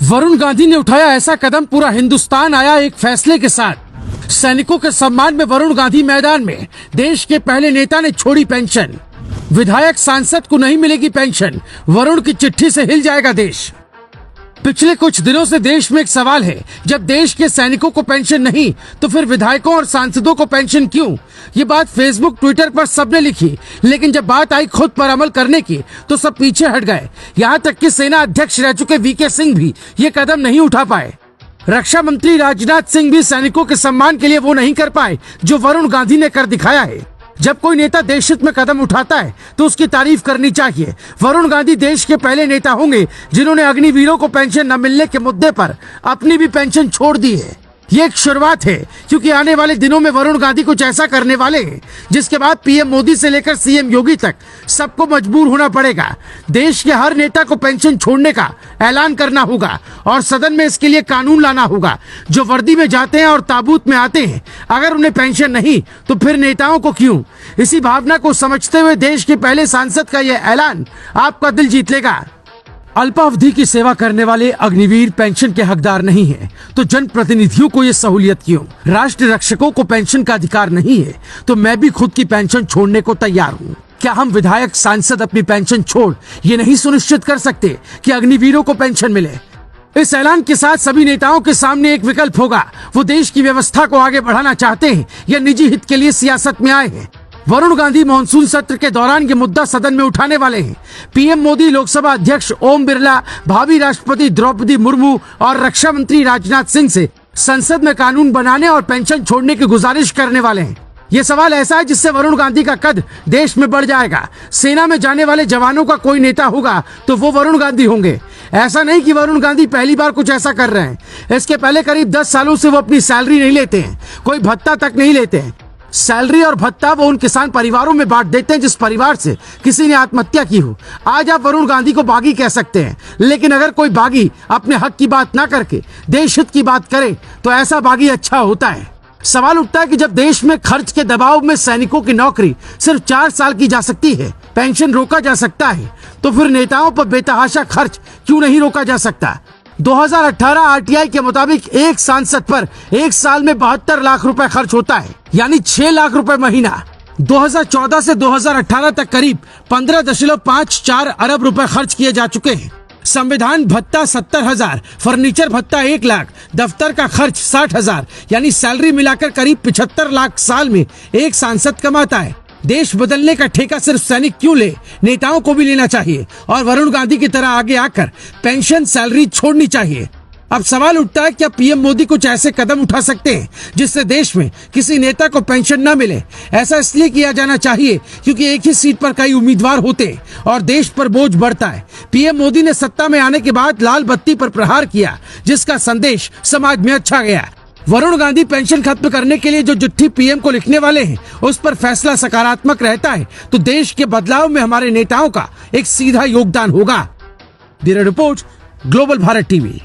वरुण गांधी ने उठाया ऐसा कदम, पूरा हिंदुस्तान आया एक फैसले के साथ। सैनिकों के सम्मान में वरुण गांधी मैदान में। देश के पहले नेता ने छोड़ी पेंशन। विधायक सांसद को नहीं मिलेगी पेंशन, वरुण की चिट्ठी से हिल जाएगा देश। पिछले कुछ दिनों से देश में एक सवाल है, जब देश के सैनिकों को पेंशन नहीं तो फिर विधायकों और सांसदों को पेंशन क्यों? ये बात फेसबुक ट्विटर पर सबने लिखी, लेकिन जब बात आई खुद पर अमल करने की तो सब पीछे हट गए। यहाँ तक कि सेना अध्यक्ष रह चुके वीके सिंह भी ये कदम नहीं उठा पाए। रक्षा मंत्री राजनाथ सिंह भी सैनिकों के सम्मान के लिए वो नहीं कर पाए जो वरुण गांधी ने कर दिखाया है। जब कोई नेता देश हित में कदम उठाता है तो उसकी तारीफ करनी चाहिए। वरुण गांधी देश के पहले नेता होंगे जिन्होंने अग्निवीरों को पेंशन न मिलने के मुद्दे पर अपनी भी पेंशन छोड़ दी है। ये एक शुरुआत है, क्योंकि आने वाले दिनों में वरुण गांधी कुछ ऐसा करने वाले हैं जिसके बाद पीएम मोदी से लेकर सीएम योगी तक सबको मजबूर होना पड़ेगा। देश के हर नेता को पेंशन छोड़ने का ऐलान करना होगा और सदन में इसके लिए कानून लाना होगा। जो वर्दी में जाते हैं और ताबूत में आते हैं, अगर उन्हें पेंशन नहीं तो फिर नेताओं को क्यों? इसी भावना को समझते हुए देश के पहले सांसद का यह ऐलान आपका दिल जीत लेगा। अल्पावधि की सेवा करने वाले अग्निवीर पेंशन के हकदार नहीं हैं, तो जनप्रतिनिधियों को ये सहूलियत क्यों? राष्ट्र रक्षकों को पेंशन का अधिकार नहीं है, तो मैं भी खुद की पेंशन छोड़ने को तैयार हूँ। क्या हम विधायक सांसद अपनी पेंशन छोड़ ये नहीं सुनिश्चित कर सकते कि अग्निवीरों को पेंशन मिले? इस ऐलान के साथ सभी नेताओं के सामने एक विकल्प होगा। वो देश की व्यवस्था को आगे बढ़ाना चाहते हैं या निजी हित के लिए सियासत में आए हैं। वरुण गांधी मॉनसून सत्र के दौरान ये मुद्दा सदन में उठाने वाले हैं। पीएम मोदी, लोकसभा अध्यक्ष ओम बिरला, भावी राष्ट्रपति द्रौपदी मुर्मू और रक्षा मंत्री राजनाथ सिंह से संसद में कानून बनाने और पेंशन छोड़ने की गुजारिश करने वाले हैं। ये सवाल ऐसा है जिससे वरुण गांधी का कद देश में बढ़ जाएगा। सेना में जाने वाले जवानों का कोई नेता होगा तो वो वरुण गांधी होंगे। ऐसा नहीं कि वरुण गांधी पहली बार कुछ ऐसा कर रहे हैं। इसके पहले करीब 10 सालों से वो अपनी सैलरी नहीं लेते हैं, कोई भत्ता तक नहीं लेते हैं। सैलरी और भत्ता वो उन किसान परिवारों में बांट देते हैं जिस परिवार से किसी ने आत्महत्या की हो। आज आप वरुण गांधी को बागी कह सकते हैं, लेकिन अगर कोई बागी अपने हक की बात ना करके देश हित की बात करे तो ऐसा बागी अच्छा होता है। सवाल उठता है कि जब देश में खर्च के दबाव में सैनिकों की नौकरी सिर्फ 4 साल की जा सकती है, पेंशन रोका जा सकता है, तो फिर नेताओं पर बेतहाशा खर्च क्यों नहीं रोका जा सकता? 2018 आरटीआई के मुताबिक एक सांसद पर एक साल में 72 लाख रुपए खर्च होता है, यानी 6 लाख रुपए महीना। 2014 से 2018 तक करीब 15.54 अरब रुपए खर्च किए जा चुके हैं। संविधान भत्ता 70,000, फर्नीचर भत्ता 1 लाख, दफ्तर का खर्च 60,000, यानी सैलरी मिलाकर करीब 75 लाख साल में एक सांसद कमाता है। देश बदलने का ठेका सिर्फ सैनिक क्यों ले, नेताओं को भी लेना चाहिए और वरुण गांधी की तरह आगे आकर पेंशन सैलरी छोड़नी चाहिए। अब सवाल उठता है, क्या पीएम मोदी कुछ ऐसे कदम उठा सकते हैं जिससे देश में किसी नेता को पेंशन न मिले? ऐसा इसलिए किया जाना चाहिए क्योंकि एक ही सीट पर कई उम्मीदवार होते हैं और देश पर बोझ बढ़ता है। पीएम मोदी ने सत्ता में आने के बाद लाल बत्ती पर प्रहार किया, जिसका संदेश समाज में अच्छा गया। वरुण गांधी पेंशन खत्म करने के लिए जो चिट्ठी पीएम को लिखने वाले हैं, उस पर फैसला सकारात्मक रहता है तो देश के बदलाव में हमारे नेताओं का एक सीधा योगदान होगा। Bureau report, global Bharat TV.